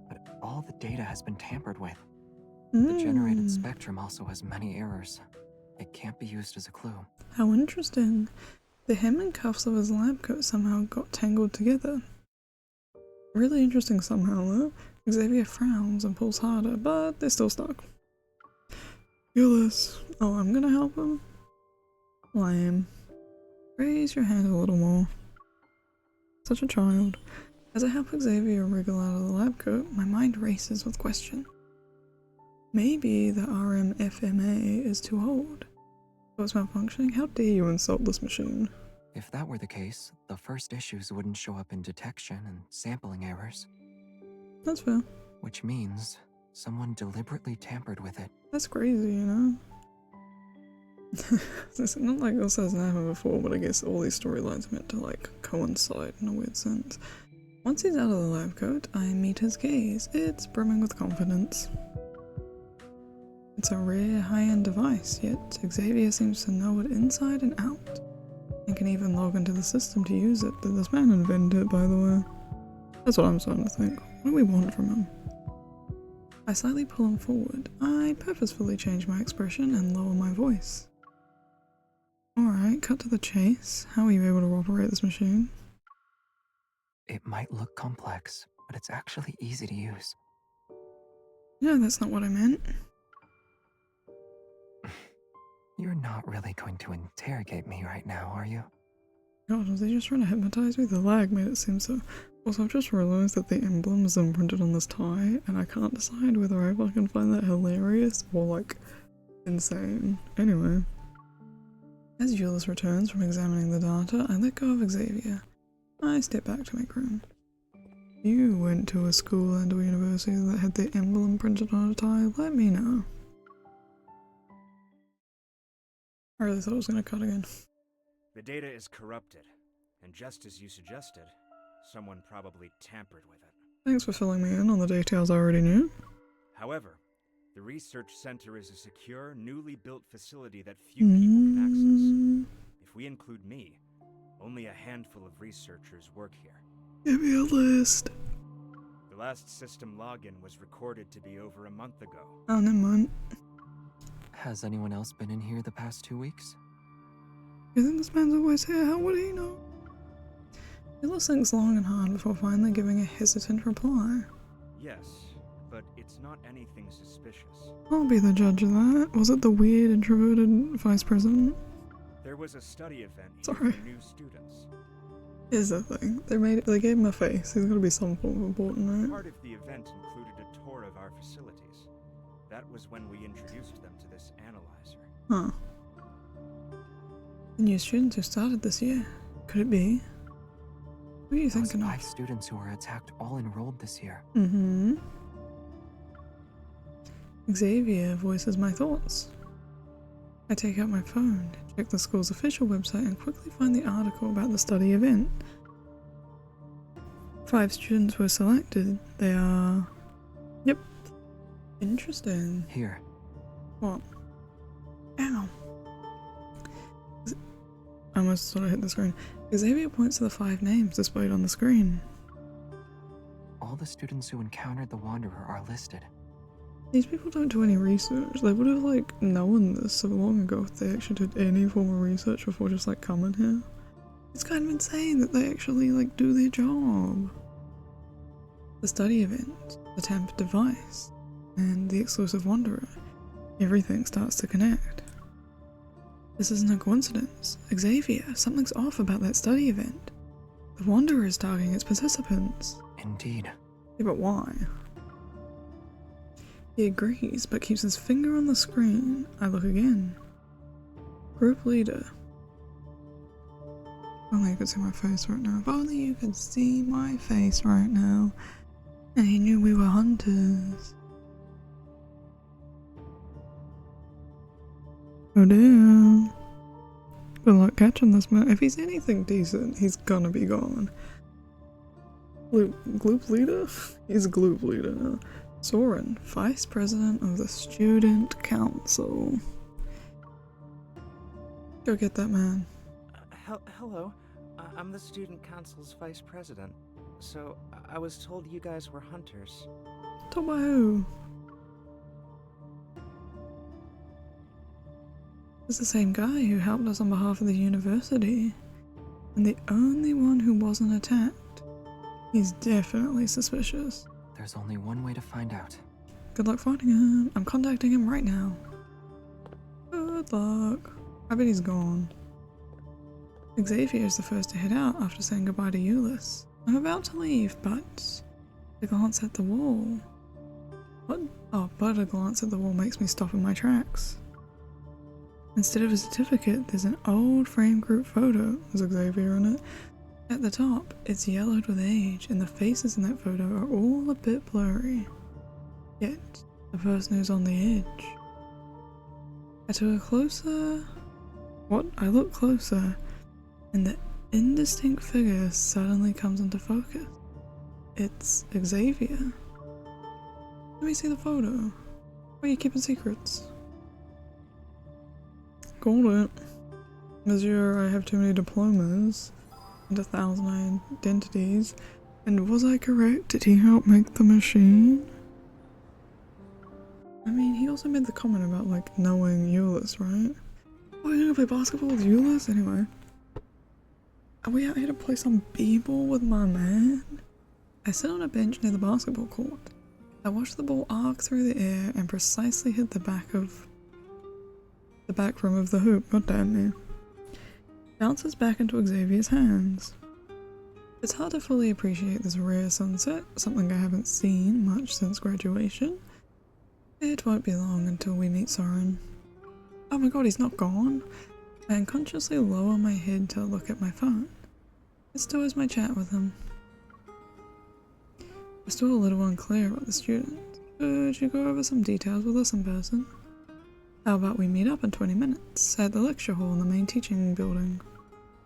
But all the data has been tampered with. The generated spectrum also has many errors. It can't be used as a clue. How interesting. The hem and cuffs of his lab coat somehow got tangled together. Really interesting somehow though. Xavier frowns and pulls harder, but they're still stuck. Euless. Oh, I'm gonna help him? Lame. Raise your hand a little more. Such a child. As I help Xavier wriggle out of the lab coat, my mind races with question. Maybe the RMFMA is too old. So it's malfunctioning? How dare you insult this machine? If that were the case, the first issues wouldn't show up in detection and sampling errors. That's fair. Which means someone deliberately tampered with it. That's crazy, you know? It's not like this hasn't happened before, but I guess all these storylines are meant to like coincide in a weird sense. Once he's out of the lab coat, I meet his gaze. It's brimming with confidence. It's a rare high-end device, yet Xavier seems to know it inside and out, and can even log into the system to use it. Did this man invent it, by the way? That's what I'm starting to think. What do we want from him? I slightly pull him forward. I purposefully change my expression and lower my voice. Alright, cut to the chase. How are you able to operate this machine? It might look complex, but it's actually easy to use. No, that's not what I meant. You're not really going to interrogate me right now, are you? God, was they just trying to hypnotize me? The lag made it seem so. Also, I've just realized that the emblem is imprinted on this tie, and I can't decide whether I fucking find that hilarious or, like, insane. Anyway. As Euless returns from examining the data, I let go of Xavier. I step back to make room. You went to a school and a university that had the emblem printed on a tie? Let me know. I really thought I was gonna cut again. The data is corrupted, and just as you suggested, someone probably tampered with it. Thanks for filling me in on the details I already knew. However, the research center is a secure, newly built facility that few people can access. If we include me, only a handful of researchers work here. Give me a list. The last system login was recorded to be over a month ago. Oh, never mind. Has anyone else been in here the past 2 weeks? You think this man's always here? How would he know? Euless thinks long and hard before finally giving a hesitant reply. Yes, but it It's not anything suspicious. I'll be the judge of that. Was it the weird introverted vice president? There was a study event here Sorry. for new students. Here's the thing. They gave him a face. He's gotta be some form of important, right? Part of the event included a tour of our facilities. That was when we introduced them to this analyzer. Huh. The new students who started this year. Could it be? What are you Those thinking 5 of? students who were attacked all enrolled this year. Mm-hmm. Xavier voices my thoughts. I take out my phone, check the school's official website, and quickly find the article about the study event. 5 students were selected. They are... Yep. Interesting. Here, What? Ow. I almost sort of hit the screen. Xavier points to the 5 names displayed on the screen. all the students who encountered the Wanderer are listed. These people don't do any research. They would have, like, known this so long ago if they actually did any form of research before just, like, coming here. It's kind of insane that they actually, like, do their job. The study event, the tampered device, and the exclusive Wanderer. Everything starts to connect. This isn't a coincidence. Xavier, something's off about that study event. The Wanderer is targeting its participants. Indeed. Yeah, but why? He agrees, but keeps his finger on the screen. I look again. Group leader. If only you could see my face right now. If only you could see my face right now. And he knew we were hunters. Oh damn. Good luck catching this man. If he's anything decent, he's gonna be gone. Gloop leader? He's a gloop leader now. Soren, Vice President of the Student Council. Go get that man. Hello. I'm the Student Council's Vice President. So, I was told you guys were hunters. Told by who? It's the same guy who helped us on behalf of the university. And the only one who wasn't attacked. He's definitely suspicious. There's only one way to find out. Good luck finding him. I'm contacting him right now. Good luck. I bet he's gone. Xavier is the first to head out after saying goodbye to Euless. I'm about to leave, but a glance at the wall. What? Oh, but a glance at the wall makes me stop in my tracks. Instead of a certificate, there's an old frame group photo. There's Xavier in it. At the top, it's yellowed with age, and the faces in that photo are all a bit blurry. Yet, the person who's on the edge. I took a closer... What? I look closer, and the indistinct figure suddenly comes into focus. It's Xavier. Let me see the photo. Why are you keeping secrets? Got it. Monsieur, I have too many diplomas. And 1,000 identities. And was I correct? Did he help make the machine? I mean, he also made the comment about, like, knowing Euless, right? Oh, you're gonna play basketball with Euless? Anyway. Are we out here to play some b-ball with my man? I sit on a bench near the basketball court. I watch the ball arc through the air and precisely hit the back rim of the hoop. God damn me. Bounces back into Xavier's hands. It's hard to fully appreciate this rare sunset, something I haven't seen much since graduation. It won't be long until we meet Soren. Oh my god, he's not gone! I unconsciously lower my head to look at my phone. It still is my chat with him. We're still a little unclear about the student. Could you go over some details with us in person? How about we meet up in 20 minutes at the lecture hall in the main teaching building?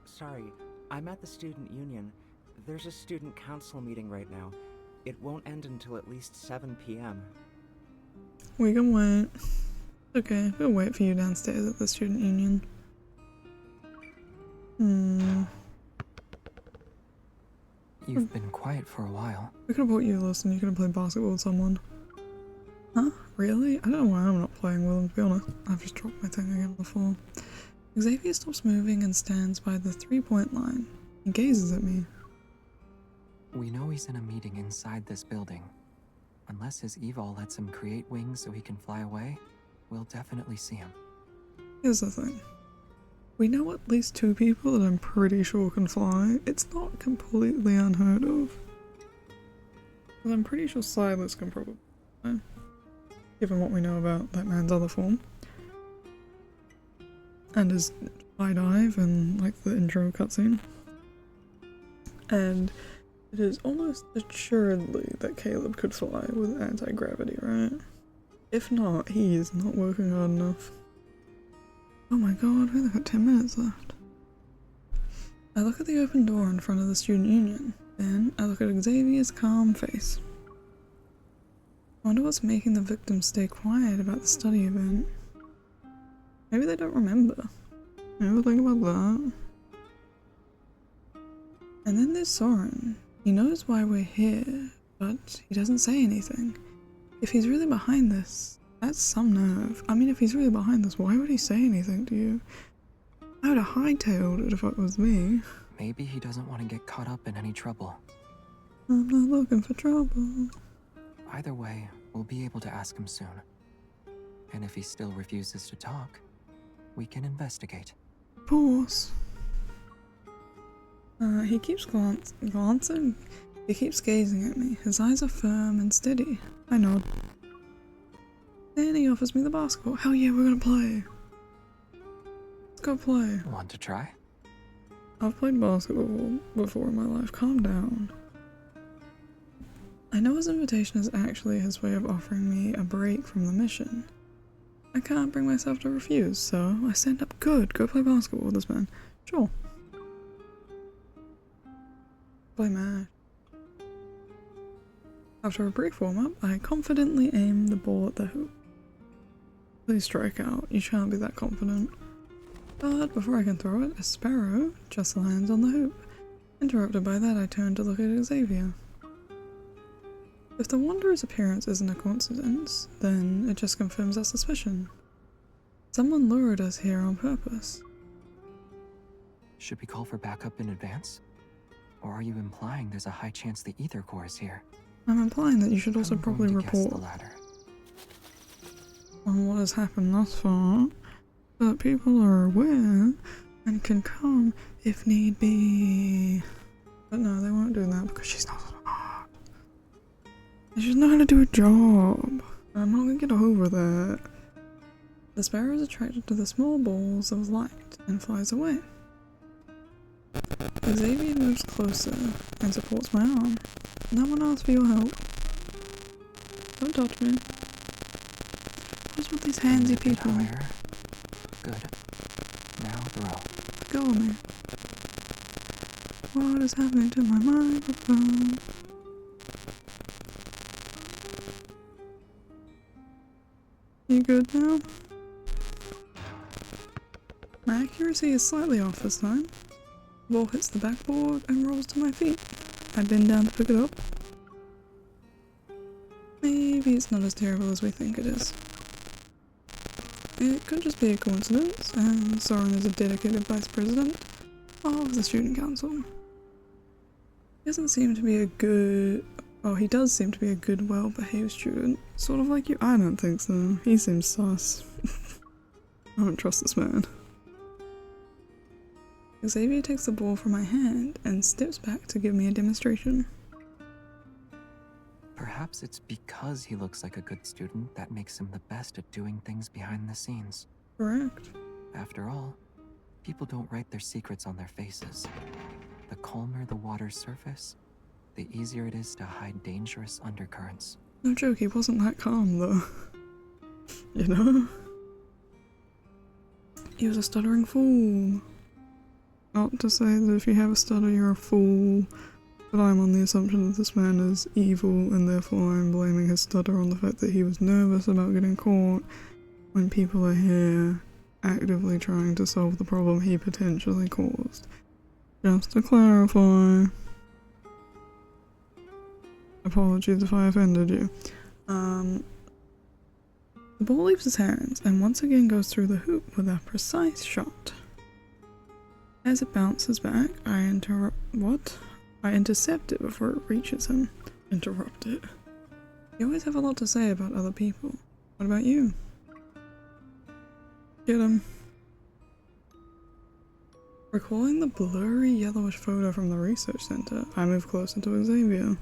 Sorry, I'm at the student union. There's a student council meeting right now. It won't end until at least 7 p.m. We can wait. Okay, we'll wait for you downstairs at the student union. You've been quiet for a while. We could have brought you Euless and you could have played basketball with someone. Huh? Really? I don't know why I'm not playing with him, to be honest. I've just dropped my thing again on the floor. Xavier stops moving and stands by the 3-point line. He gazes at me. We know he's in a meeting inside this building. Unless his evil lets him create wings so he can fly away, we'll definitely see him. Here's the thing. We know at least 2 people that I'm pretty sure can fly. It's not completely unheard of. But I'm pretty sure Silas can probably fly, given what we know about that man's other form. And his high dive and like the intro cutscene. And it is almost assuredly that Caleb could fly with anti-gravity, right? If not, he is not working hard enough. Oh my god, we only got 10 minutes left. I look at the open door in front of the student union. Then I look at Xavier's calm face. I wonder what's making the victims stay quiet about the study event. Maybe they don't remember. Never think about that. And then there's Soren. He knows why we're here, but he doesn't say anything. If he's really behind this, that's some nerve. I mean, if he's really behind this, why would he say anything to you? I would have hightailed it if it was me. Maybe he doesn't want to get caught up in any trouble. I'm not looking for trouble. Either way, we'll be able to ask him soon. And if he still refuses to talk, we can investigate. Pause. He keeps glancing. He keeps gazing at me. His eyes are firm and steady. I nod. Then he offers me the basketball. Hell yeah, we're gonna play. Let's go play. Want to try? I've played basketball before in my life. Calm down. I know his invitation is actually his way of offering me a break from the mission. I can't bring myself to refuse, so I stand up. Good, go play basketball with this man. Sure. Play MASH. After a brief warm-up, I confidently aim the ball at the hoop. Please strike out. You shan't be that confident. But before I can throw it, a sparrow just lands on the hoop. Interrupted by that, I turn to look at Xavier. If the Wanderer's appearance isn't a coincidence, then it just confirms our suspicion. Someone lured us here on purpose. Should we call for backup in advance? Or are you implying there's a high chance the ether core is here? I'm implying that you should also probably report the latter. on what has happened thus far, so that people are aware and can come if need be. But no, they won't do that because she's not smart. They just know how to do a job. I'm not gonna get over that. The sparrow is attracted to the small balls of light and flies away. Xavier moves closer and supports my arm. No one asked for your help. Don't touch me. What's with these handsy people? Higher. Good. Now throw. Let go of me. What is happening to my microphone? You good now? My accuracy is slightly off this time. The ball hits the backboard and rolls to my feet. I bend down to pick it up. Maybe it's not as terrible as we think it is. It could just be a coincidence, and Soren is a dedicated vice president of the student council. He doesn't seem to be a good... Oh, he does seem to be a good, well-behaved student. Sort of like you. I don't think so. He seems sus. I don't trust this man. Xavier takes the ball from my hand and steps back to give me a demonstration. Perhaps it's because he looks like a good student that makes him the best at doing things behind the scenes. Correct. After all, people don't write their secrets on their faces. The calmer the water's surface, the easier it is to hide dangerous undercurrents. No joke, he wasn't that calm though. You know? He was a stuttering fool. Not to say that if you have a stutter you're a fool, but I'm on the assumption that this man is evil and therefore I'm blaming his stutter on the fact that he was nervous about getting caught when people are here actively trying to solve the problem he potentially caused. Just to clarify. Apologies if I offended you. The ball leaves his hands and once again goes through the hoop with a precise shot. As it bounces back, I intercept it before it reaches him. Interrupt it. You always have a lot to say about other people. What about you? Get him. Recalling the blurry yellowish photo from the research center, I move closer to Xavier.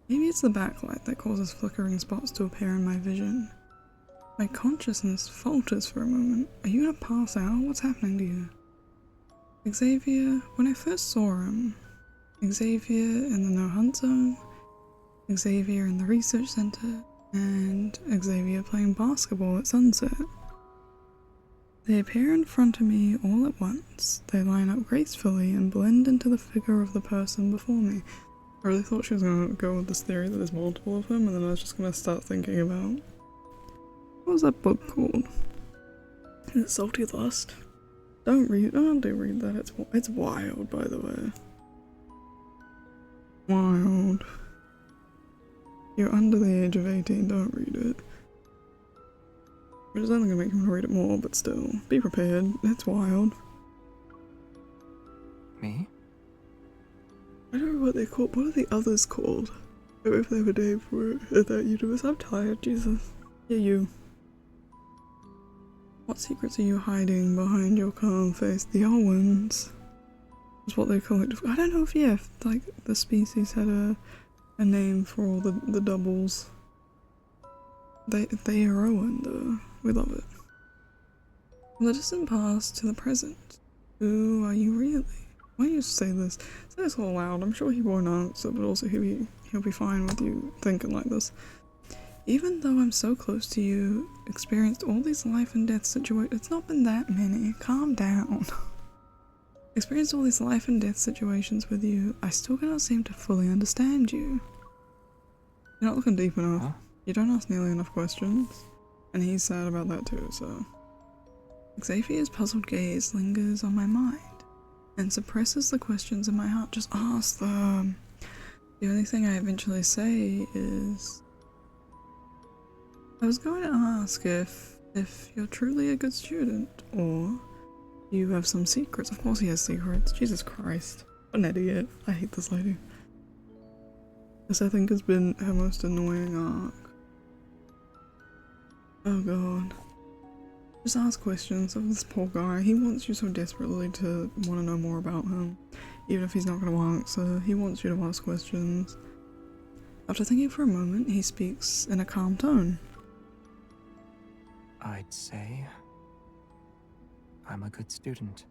Maybe it's the backlight that causes flickering spots to appear in my vision. My consciousness falters for a moment. Are you gonna pass out? What's happening to you? Xavier, when I first saw him, Xavier in the no hunt zone, Xavier in the research center, and Xavier playing basketball at sunset. They appear in front of me all at once. They line up gracefully and blend into the figure of the person before me. I really thought she was gonna go with this theory that there's multiple of him, and then I was just gonna start thinking about, what was that book called? Is it Salty Lust? Don't read that. It's wild, by the way. Wild. You're under the age of 18, don't read it. Which is only gonna make you want to read it more, but still, be prepared. It's wild. Me? I don't know what they're called. What are the others called? I don't know if they have a name for it in that universe. I'm tired, Jesus. Yeah, you. What secrets are you hiding behind your calm face? The Owens. Is what they collect. I don't know if, yeah, if, like, the species had a name for all the doubles. They are Owen, though. We love it. From the distant past to the present. Who are you really? Why do you say this? Say this all loud. I'm sure he won't answer, but also he'll be fine with you thinking like this. Even though I'm so close to you, experienced all these life and death situations. It's not been that many. Calm down. Experienced all these life and death situations with you, I still cannot seem to fully understand you. You're not looking deep enough. Huh? You don't ask nearly enough questions. And he's sad about that too, so. Xavier's puzzled gaze lingers on my mind and suppresses the questions in my heart. Just ask them. The only thing I eventually say is, I was going to ask if you're truly a good student, or you have some secrets. Of course he has secrets. Jesus Christ. What an idiot. I hate this lady. This, I think, has been her most annoying arc. Oh god. Just ask questions of this poor guy. He wants you so desperately to want to know more about him. Even if he's not going to answer, he wants you to ask questions. After thinking for a moment, he speaks in a calm tone. I'd say I'm a good student.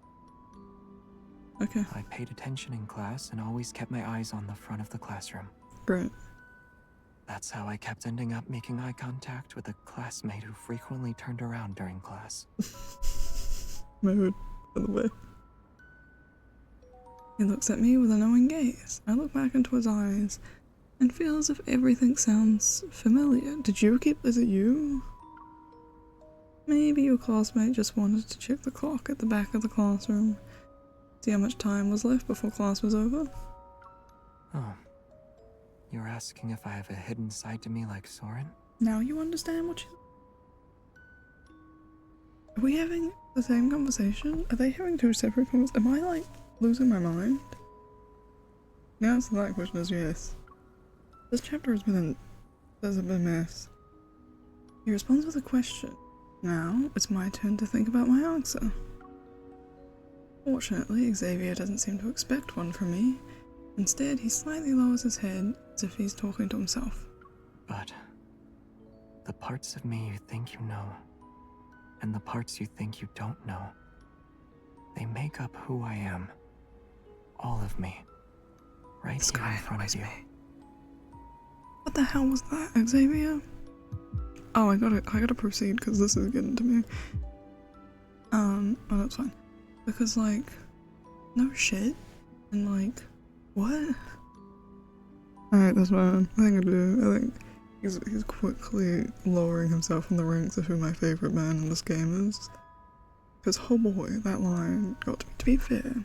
Okay, I paid attention in class and always kept my eyes on the front of the classroom. great. That's how I kept ending up making eye contact with a classmate who frequently turned around during class. Mood, by the way. He looks at me with a knowing gaze. I look back into his eyes and feel as if everything sounds familiar. Is it you? Maybe your classmate just wanted to check the clock at the back of the classroom. See how much time was left before class was over? Oh. You're asking if I have a hidden side to me like Soren? Now you understand what Are we having the same conversation? Are they having two separate conversations? Am I, like, losing my mind? The answer to that question is yes. This chapter has been a mess. He responds with a question. Now, it's my turn to think about my answer. Fortunately, Xavier doesn't seem to expect one from me. Instead, he slightly lowers his head as if he's talking to himself. But the parts of me you think you know, and the parts you think you don't know, they make up who I am. All of me. Right This here guy in front annoys of you. me. What the hell was that, Xavier? Oh, I gotta proceed because this is getting to me. Oh, that's fine. Because, like, no shit. And, like, what? Alright, that's fine. I think I do. I think he's quickly lowering himself in the ranks of who my favorite man in this game is. Because, oh boy, that line got to me. To be fair,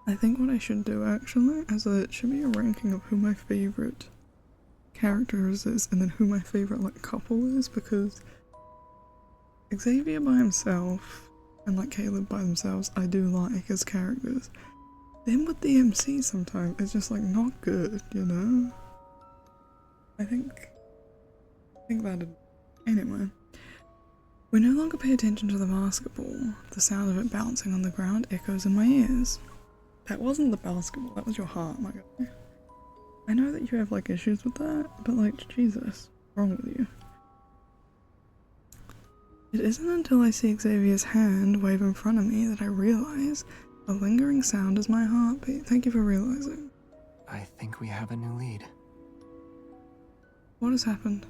I think what I should do, actually, is that it should be a ranking of who my favorite characters is, and then who my favorite, like, couple is, because Xavier by himself and, like, Caleb by themselves, I do like as characters. Them with the MC sometimes it's just like not good, you know? I think that anyway. We no longer pay attention to the basketball. The sound of it bouncing on the ground echoes in my ears. That wasn't the basketball, that was your heart, my guy. I know that you have like issues with that, but like, Jesus, what's wrong with you? It isn't until I see Xavier's hand wave in front of me that I realize a lingering sound is my heartbeat. Thank you for realizing. I think we have a new lead. What has happened?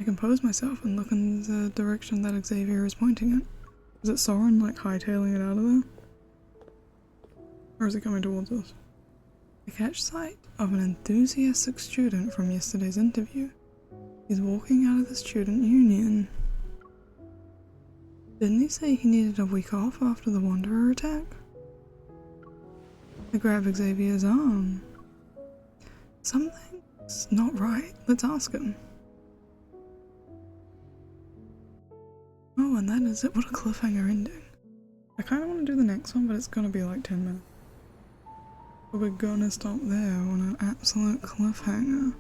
I compose myself and look in the direction that Xavier is pointing at. Is it Soren like hightailing it out of there? Or is it coming towards us? I catch sight of an enthusiastic student from yesterday's interview. He's walking out of the student union. Didn't he say he needed a week off after the Wanderer attack? I grab Xavier's arm. Something's not right. Let's ask him. Oh, and that is it. What a cliffhanger ending. I kind of want to do the next one, but it's going to be like 10 minutes. But we're gonna stop there on an absolute cliffhanger.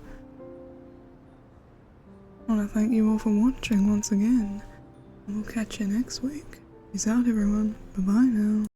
I want to thank you all for watching once again. And we'll catch you next week. Peace out, everyone. Bye-bye now.